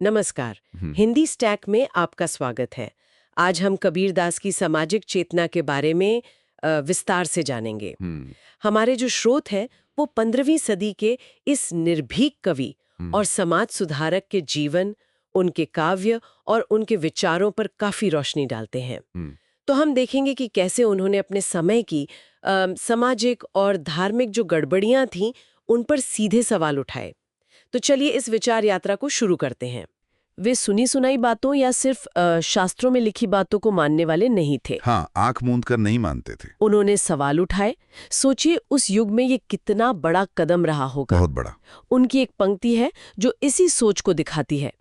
नमस्कार। हम्म, हिंदी स्टैक में आपका स्वागत है। आज हम कबीरदास की सामाजिक चेतना के बारे में विस्तार से जानेंगे। हम्म, हमारे जो स्रोत हैं वो 15वीं सदी के इस निर्भीक कवि हम्म, और समाज सुधारक के जीवन, उनके काव्य और उनके विचारों पर काफी रोशनी डालते हैं। हम्म। तो हम देखेंगे कि कैसे उन्होंने अपने समय की सामाजिक और धार्मिक जो गड़बड़ियां थीं उन पर सीधे सवाल उठाए। तो चलिए इस विचार यात्रा को शुरू करते हैं। वे सुनी सुनाई बातों या सिर्फ शास्त्रों में लिखी बातों को मानने वाले नहीं थे। हाँ, आंख मूंद कर नहीं मानते थे। उन्होंने सवाल उठाए। सोचिए उस युग में ये कितना बड़ा कदम रहा होगा। बहुत बड़ा। उनकी एक पंक्ति है जो इसी सोच को दिखाती है।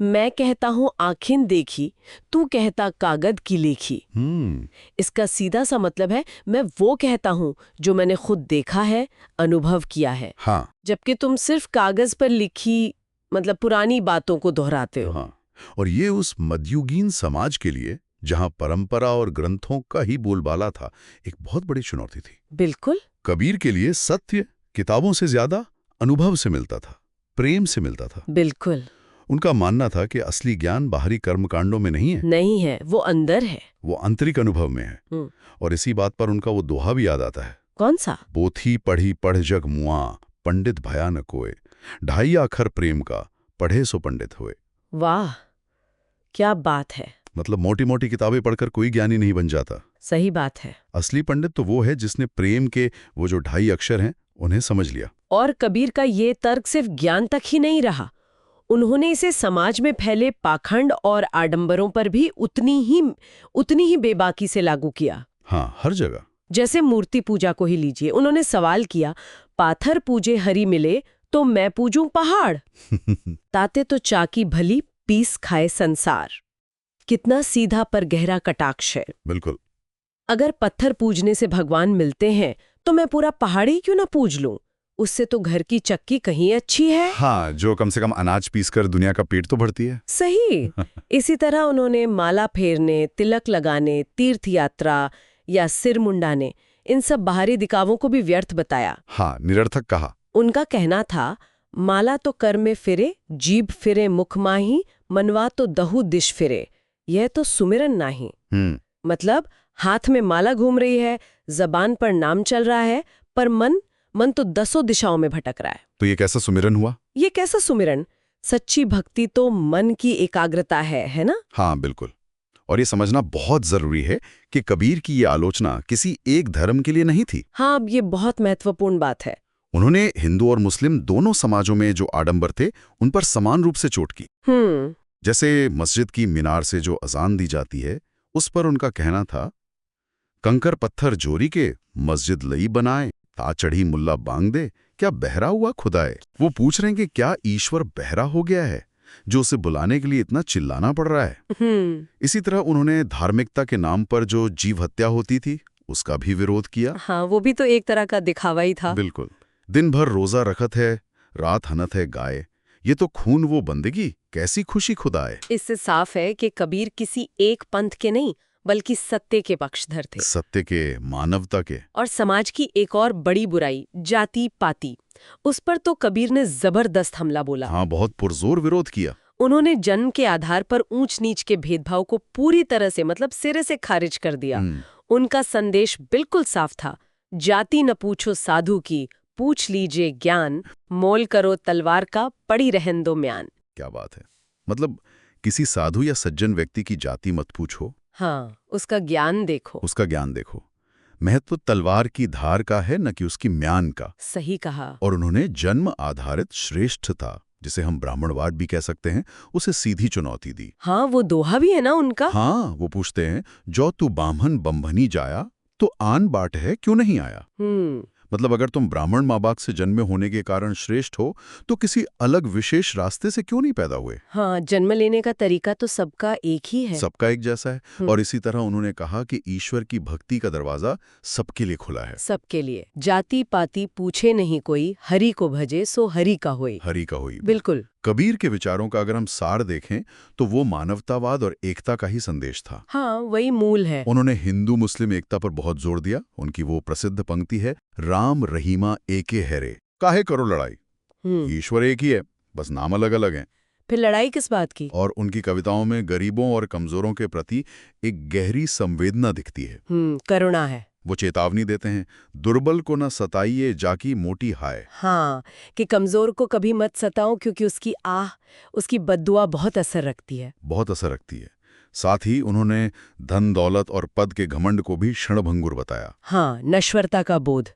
मैं कहता हूँ आँखें देखी, तू कहता कागज की लेखी। हम्म। इसका सीधा सा मतलब है मैं वो कहता हूँ जो मैंने खुद देखा है, अनुभव किया है, हाँ, जबकि तुम सिर्फ कागज पर लिखी मतलब पुरानी बातों को दोहराते हो। हाँ। और ये उस मध्ययुगीन समाज के लिए, जहाँ परंपरा और ग्रंथों का ही बोलबाला था, एक बहुत बड़ी चुनौती थी। बिल्कुल। कबीर के लिए सत्य किताबों से ज्यादा अनुभव से मिलता था, प्रेम से मिलता था। बिल्कुल उनका मानना था कि असली ज्ञान बाहरी कर्मकांडों में नहीं है, नहीं है, वो अंदर है। वो आंतरिक अनुभव में है। हम्म, और इसी बात पर उनका वो दोहा भी याद आता है। कौन सा? पोथी पढ़ी पढ़ जग मुआ, पंडित भया न कोय। ढाई अखर प्रेम का, पढ़े सो पंडित हुए। वाह, क्या बात है। मतलब मोटी मोटी किताबें पढ़कर कोई ज्ञानी नहीं बन जाता। सही बात है। असली पंडित तो वो है जिसने प्रेम के वो जो ढाई अक्षर हैं उन्हें समझ लिया। और कबीर का ये तर्क सिर्फ ज्ञान तक ही नहीं रहा, उन्होंने इसे समाज में फैले पाखंड और आडंबरों पर भी उतनी ही बेबाकी से लागू किया। हाँ, हर जगह। जैसे मूर्ति पूजा को ही लीजिए। उन्होंने सवाल किया, पाथर पूजे हरि मिले तो मैं पूजूं पहाड़। ताते तो चाकी भली पीस खाए संसार। कितना सीधा पर गहरा कटाक्ष है। बिल्कुल। अगर पत्थर पूजने से भगवान मिलते हैं तो मैं पूरा पहाड़ ही क्यों ना पूज लूं? उससे तो घर की चक्की कहीं अच्छी है। हाँ, जो कम से कम अनाज पीसकर दुनिया का पेट तो भरती है। सही। इसी तरह उन्होंने माला फेरने, तिलक लगाने, तीर्थ यात्रा या सिर मुंडाने, इन सब बाहरी दिखावों को भी व्यर्थ बताया। हाँ, निरर्थक कहा। उनका कहना था, माला तो कर में फिरे, जीभ फिरे मुख माही, मनवा तो दहु दिश फिरे। यह तो सुमिरन नाही। मतलब हाथ में माला घूम रही है, जबान पर नाम चल रहा है, पर मन तो दसों दिशाओं में भटक रहा है। तो ये कैसा सुमिरन हुआ? ये कैसा सुमिरन? सच्ची भक्ति तो मन की एकाग्रता है ना? हाँ, बिल्कुल। और ये समझना बहुत जरूरी है कि कबीर की ये आलोचना किसी एक धर्म के लिए नहीं थी। हाँ, अब ये बहुत महत्वपूर्ण बात है। उन्होंने हिंदू और मुस्लिम दोनों समाजों में जो आडंबर थे उन पर समान रूप से चोट की। जैसे मस्जिद की मीनार से जो अजान दी जाती है, उस पर उनका कहना था, कंकर पत्थर जोरी के मस्जिद लई बनाए, ता चढ़ी मुल्ला बांग दे, क्या बहरा हुआ खुदाए। वो पूछ रहे हैं कि क्या ईश्वर बहरा हो गया है जो उसे बुलाने के लिए इतना चिल्लाना पड़ रहा है। इसी तरह उन्होंने धार्मिकता के नाम पर जो जीव हत्या होती थी उसका भी विरोध किया। हाँ, वो भी तो एक तरह का दिखावा ही था। बिल्कुल। दिन भर रोजा रखत है, रात हनत है गाय, ये तो खून वो बंदगी, कैसी खुशी खुदाए। इससे साफ है कि कबीर किसी एक पंथ के नहीं बल्कि सत्य के पक्षधर थे। सत्य के, मानवता के। और समाज की एक और बड़ी बुराई, जाति पाति, उस पर तो कबीर ने जबरदस्त हमला बोला। हाँ, बहुत पुरजोर विरोध किया। उन्होंने जन्म के आधार पर ऊंच नीच के भेदभाव को पूरी तरह से मतलब सिरे से खारिज कर दिया। उनका संदेश बिल्कुल साफ था, जाति न पूछो साधु की, पूछ लीजिए ज्ञान, मोल करो तलवार का, पड़ी रहन दो म्यान। क्या बात है। मतलब किसी साधु या सज्जन व्यक्ति की जाति मत पूछो, हाँ, उसका ज्ञान देखो। उसका ज्ञान देखो। महत्व तलवार की धार का है न कि उसकी म्यान का। सही कहा। और उन्होंने जन्म आधारित श्रेष्ठता, जिसे हम ब्राह्मणवाद भी कह सकते हैं, उसे सीधी चुनौती दी। हाँ, वो दोहा भी है ना उनका। हाँ, वो पूछते हैं, जो तू बाम्हन बम्भनी जाया, तो आन बाट है क्यों नहीं आया। मतलब अगर तुम ब्राह्मण माँ बाप से जन्मे होने के कारण श्रेष्ठ हो तो किसी अलग विशेष रास्ते से क्यों नहीं पैदा हुए। हाँ, जन्म लेने का तरीका तो सबका एक ही है, सबका एक जैसा है। और इसी तरह उन्होंने कहा कि ईश्वर की भक्ति का दरवाजा सबके लिए खुला है। सबके लिए। जाति पाति पूछे नहीं कोई, हरि को भजे सो हरि का होई। हरि का होई। बिल्कुल। कबीर के विचारों का अगर हम सार देखें तो वो मानवतावाद और एकता का ही संदेश था। हाँ, वही मूल है। उन्होंने हिंदू मुस्लिम एकता पर बहुत जोर दिया। उनकी वो प्रसिद्ध पंक्ति है, राम रहीमा एके हैरे, काहे करो लड़ाई, ईश्वर एक ही है, बस नाम अलग अलग हैं। फिर लड़ाई किस बात की? और उनकी कविताओं में गरीबों और कमजोरों के प्रति एक गहरी संवेदना दिखती है। करुणा है। वो चेतावनी देते हैं, दुर्बल को न सताइए जाकी मोटी हाय। हाँ, कि कमजोर को कभी मत सताओ क्योंकि उसकी आह, उसकी बद्दुआ बहुत असर रखती है। बहुत असर रखती है। साथ ही उन्होंने धन दौलत और पद के घमंड को भी क्षणभंगुर बताया। हाँ, नश्वरता का बोध।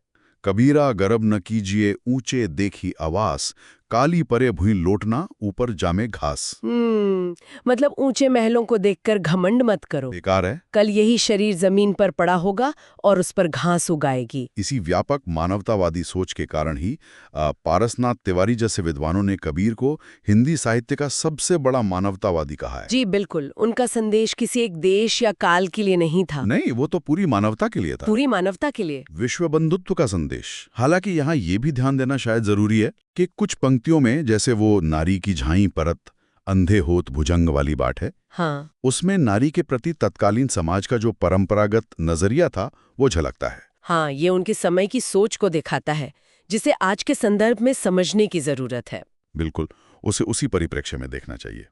कबीरा गर्व न कीजिए ऊंचे देखी आवास, काली परे भुई लोटना ऊपर जामे घास। मतलब ऊंचे महलों को देखकर घमंड मत करो, बेकार है। कल यही शरीर जमीन पर पड़ा होगा और उस पर घास उगाएगी। इसी व्यापक मानवतावादी सोच के कारण ही पारसनाथ तिवारी जैसे विद्वानों ने कबीर को हिंदी साहित्य का सबसे बड़ा मानवतावादी कहा है। जी बिल्कुल, उनका संदेश किसी एक देश या काल के लिए नहीं था। नहीं, वो तो पूरी मानवता के लिए था। पूरी मानवता के लिए। विश्व बंधुत्व का संदेश। हालांकि यहाँ ये भी ध्यान देना शायद जरूरी है कि कुछ पंक्तियों में, जैसे वो नारी की झाई परत अंधे होत भुजंग वाली बात है, हाँ, उसमें नारी के प्रति तत्कालीन समाज का जो परंपरागत नजरिया था वो झलकता है। हाँ, ये उनके समय की सोच को दिखाता है, जिसे आज के संदर्भ में समझने की जरूरत है। बिल्कुल, उसे उसी परिप्रेक्ष्य में देखना चाहिए।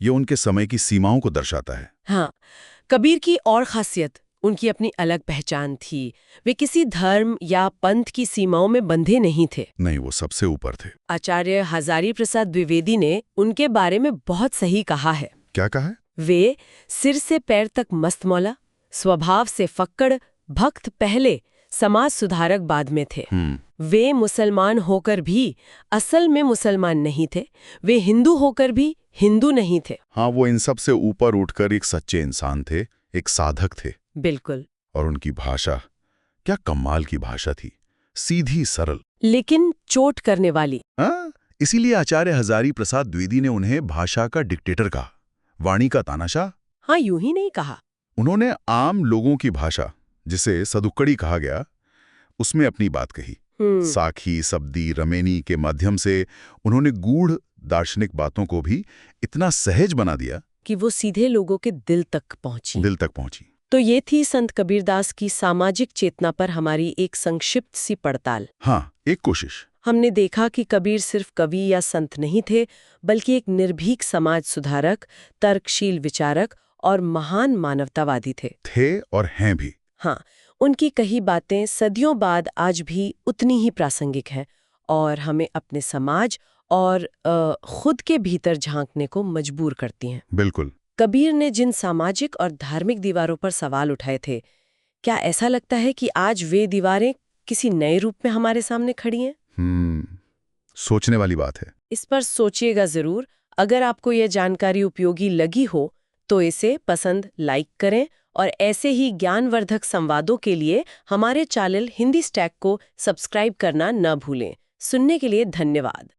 ये उनके समय की सीमाओं को दर्शाता है। हाँ, कबीर की और खासियत, उनकी अपनी अलग पहचान थी। वे किसी धर्म या पंथ की सीमाओं में बंधे नहीं थे। नहीं, वो सबसे ऊपर थे। आचार्य हजारी प्रसाद द्विवेदी ने उनके बारे में बहुत सही कहा है। क्या कहा है? वे सिर से पैर तक मस्त मौला, स्वभाव से फक्कड़, भक्त पहले, समाज सुधारक बाद में थे। वे मुसलमान होकर भी असल में मुसलमान नहीं थे। वे हिंदू होकर भी हिंदू नहीं थे। हाँ, वो इन सब से ऊपर उठकर एक सच्चे इंसान थे, एक साधक थे। बिल्कुल। और उनकी भाषा, क्या कमाल की भाषा थी, सीधी सरल लेकिन चोट करने वाली। इसीलिए आचार्य हजारी प्रसाद द्विवेदी ने उन्हें भाषा का डिक्टेटर कहा, वाणी का तानाशाह। हाँ, यूं ही नहीं कहा। उन्होंने आम लोगों की भाषा, जिसे सदुक्कड़ी कहा गया, उसमें अपनी बात कही। साखी, सब्दी, रमेनी के माध्यम से उन्होंने गूढ़ दार्शनिक बातों को भी इतना सहज बना दिया कि वो सीधे लोगों के दिल तक पहुंची। तो ये थी संत कबीरदास की सामाजिक चेतना पर हमारी एक संक्षिप्त सी पड़ताल। हाँ, एक कोशिश। हमने देखा कि कबीर सिर्फ कवि या संत नहीं थे, बल्कि एक निर्भीक समाज सुधारक, तर्कशील विचारक और महान मानवतावादी थे और हैं भी। हाँ, उनकी कही बातें सदियों बाद आज भी उतनी ही प्रासंगिक हैं और हमें अपने समाज और खुद के भीतर झांकने को मजबूर करती हैं। बिल्कुल। कबीर ने जिन सामाजिक और धार्मिक दीवारों पर सवाल उठाए थे, क्या ऐसा लगता है कि आज वे दीवारें किसी नए रूप में हमारे सामने खड़ी हैं? सोचने वाली बात है। इस पर सोचिएगा जरूर। अगर आपको यह जानकारी उपयोगी लगी हो तो इसे पसंद, लाइक करें और ऐसे ही ज्ञानवर्धक संवादों के लिए हमारे चैनल हिंदी स्टैक को सब्सक्राइब करना न भूलें। सुनने के लिए धन्यवाद।